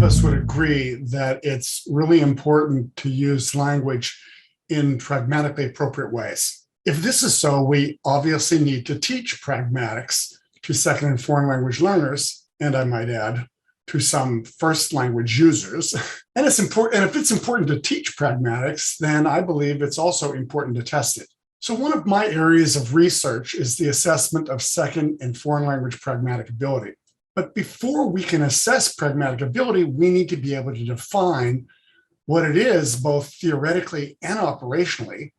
us would agree that it's really important to use language in pragmatically appropriate ways. If this is so, we obviously need to teach pragmatics to second and foreign language learners, and I might add, to some first language users. And it's important. And if it's important to teach pragmatics, then I believe it's also important to test it. So one of my areas of research is the assessment of second and foreign language pragmatic ability. But before we can assess pragmatic ability, we need to be able to define what it is, both theoretically and operationally,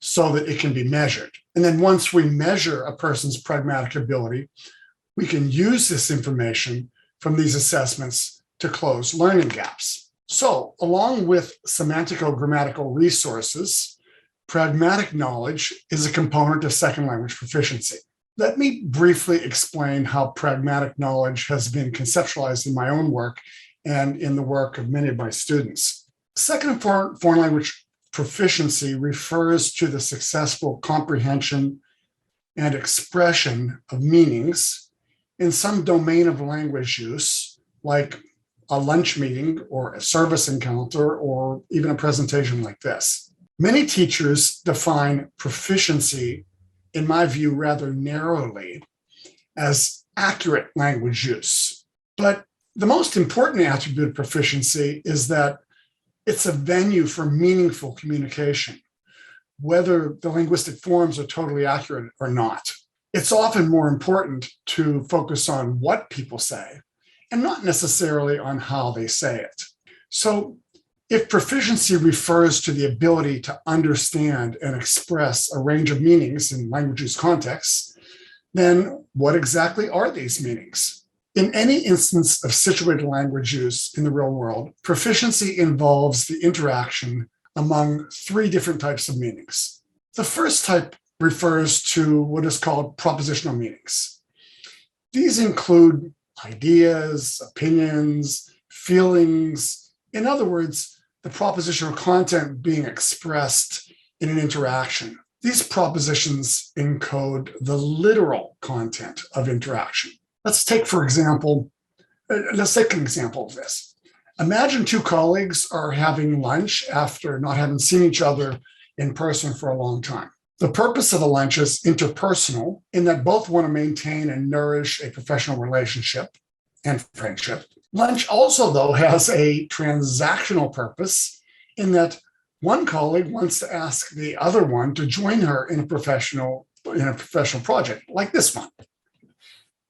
so that it can be measured. And then once we measure a person's pragmatic ability, we can use this information from these assessments to close learning gaps. So, along with semantico-grammatical resources, pragmatic knowledge is a component of second language proficiency. Let me briefly explain how pragmatic knowledge has been conceptualized in my own work and in the work of many of my students. Second and foreign language proficiency refers to the successful comprehension and expression of meanings in some domain of language use, like a lunch meeting or a service encounter or even a presentation like this. Many teachers define proficiency, in my view, rather narrowly as accurate language use. But the most important attribute of proficiency is that it's a venue for meaningful communication, whether the linguistic forms are totally accurate or not. It's often more important to focus on what people say and not necessarily on how they say it. So if proficiency refers to the ability to understand and express a range of meanings in language use contexts, then what exactly are these meanings? In any instance of situated language use in the real world, proficiency involves the interaction among three different types of meanings. The first type refers to what is called propositional meanings. These include ideas, opinions, feelings. In other words, the propositional content being expressed in an interaction. These propositions encode the literal content of interaction. Let's take an example of this. Imagine two colleagues are having lunch after not having seen each other in person for a long time. The purpose of the lunch is interpersonal in that both want to maintain and nourish a professional relationship and friendship. Lunch also, though, has a transactional purpose in that one colleague wants to ask the other one to join her in a professional project like this one.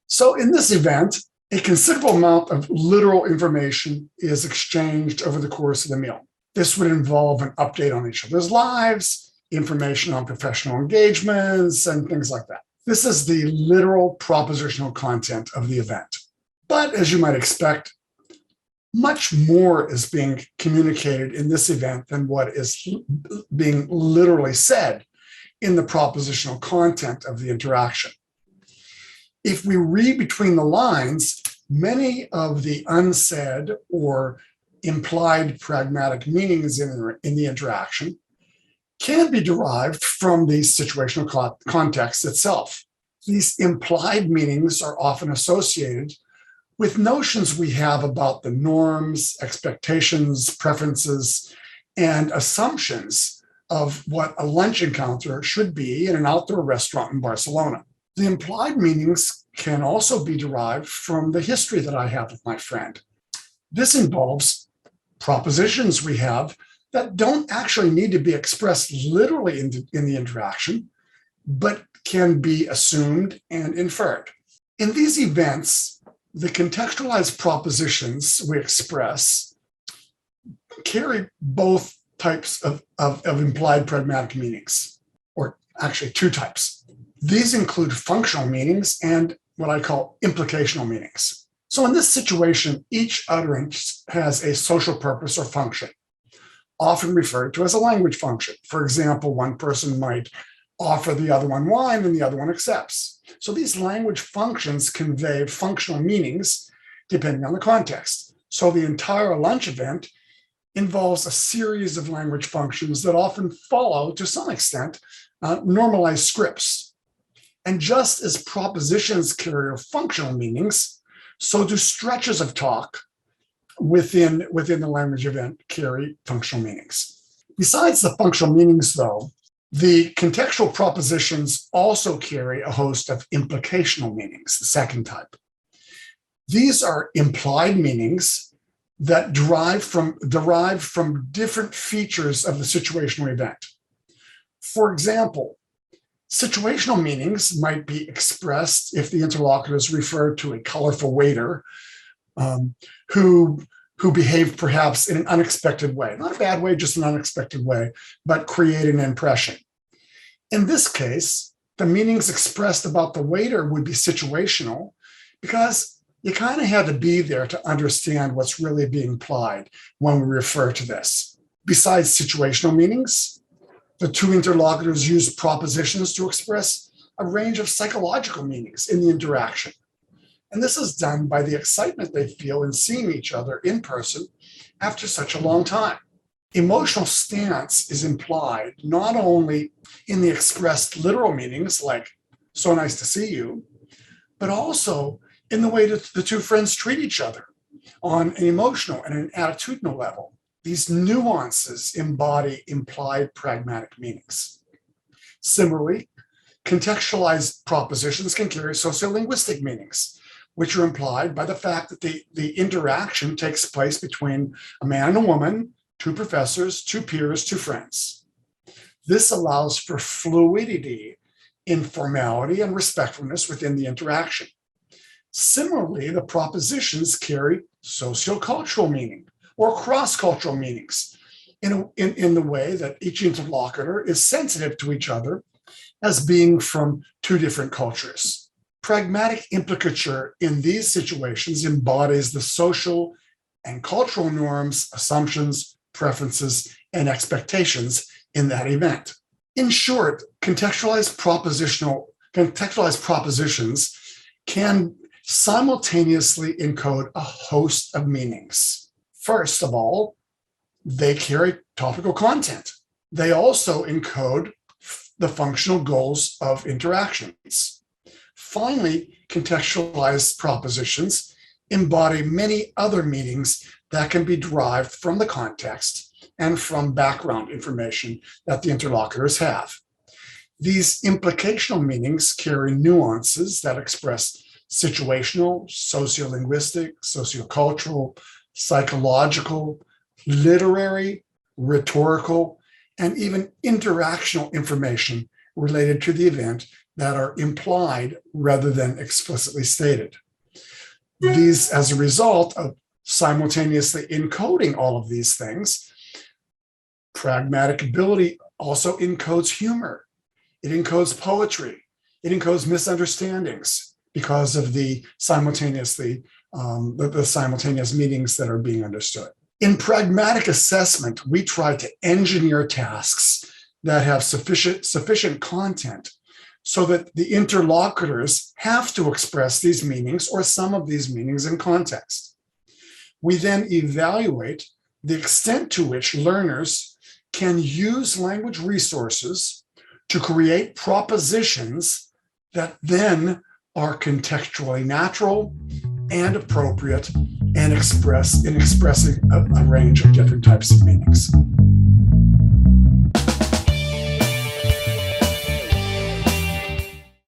So in this event, a considerable amount of literal information is exchanged over the course of the meal. This would involve an update on each other's lives, information on professional engagements, and things like that. This is the literal propositional content of the event. But as you might expect, much more is being communicated in this event than what is being literally said in the propositional content of the interaction. If we read between the lines, many of the unsaid or implied pragmatic meanings in the interaction can be derived from the situational context itself. These implied meanings are often associated with notions we have about the norms, expectations, preferences, and assumptions of what a lunch encounter should be in an outdoor restaurant in Barcelona. The implied meanings can also be derived from the history that I have with my friend. This involves propositions we have that don't actually need to be expressed literally in the interaction, but can be assumed and inferred. In these events, the contextualized propositions we express carry both types of implied pragmatic meanings, or actually two types. These include functional meanings and what I call implicational meanings. So in this situation, each utterance has a social purpose or function, often referred to as a language function. For example, one person might offer the other one wine and the other one accepts. So these language functions convey functional meanings depending on the context. So the entire lunch event involves a series of language functions that often follow, to some extent, normalized scripts. And just as propositions carry functional meanings, so do stretches of talk within the language event carry functional meanings. Besides the functional meanings, though, the contextual propositions also carry a host of implicational meanings, the second type. These are implied meanings that derive from different features of the situational event. For example, situational meanings might be expressed if the interlocutor is referred to a colorful waiter who behaved perhaps in an unexpected way, not a bad way, just an unexpected way, but created an impression. In this case, the meanings expressed about the waiter would be situational because you kind of had to be there to understand what's really being implied when we refer to this. Besides situational meanings, the two interlocutors use propositions to express a range of psychological meanings in the interaction. And this is done by the excitement they feel in seeing each other in person after such a long time. Emotional stance is implied not only in the expressed literal meanings like, so nice to see you, but also in the way that the two friends treat each other on an emotional and an attitudinal level. These nuances embody implied pragmatic meanings. Similarly, contextualized propositions can carry sociolinguistic meanings, which are implied by the fact that the interaction takes place between a man and a woman, two professors, two peers, two friends. This allows for fluidity, informality, and respectfulness within the interaction. Similarly, the propositions carry sociocultural meaning or cross-cultural meanings in the way that each interlocutor is sensitive to each other as being from two different cultures. Pragmatic implicature in these situations embodies the social and cultural norms, assumptions, preferences, and expectations in that event. In short, contextualized propositions can simultaneously encode a host of meanings. First of all, they carry topical content. They also encode the functional goals of interactions. Finally, contextualized propositions embody many other meanings that can be derived from the context and from background information that the interlocutors have. These implicational meanings carry nuances that express situational, sociolinguistic, sociocultural, psychological, literary, rhetorical, and even interactional information related to the event that are implied rather than explicitly stated. These, as a result of simultaneously encoding all of these things, pragmatic ability also encodes humor. It encodes poetry. It encodes misunderstandings because of the simultaneous meanings that are being understood. In pragmatic assessment, we try to engineer tasks that have sufficient content so that the interlocutors have to express these meanings or some of these meanings in context. We then evaluate the extent to which learners can use language resources to create propositions that then are contextually natural and appropriate and expressing a range of different types of meanings.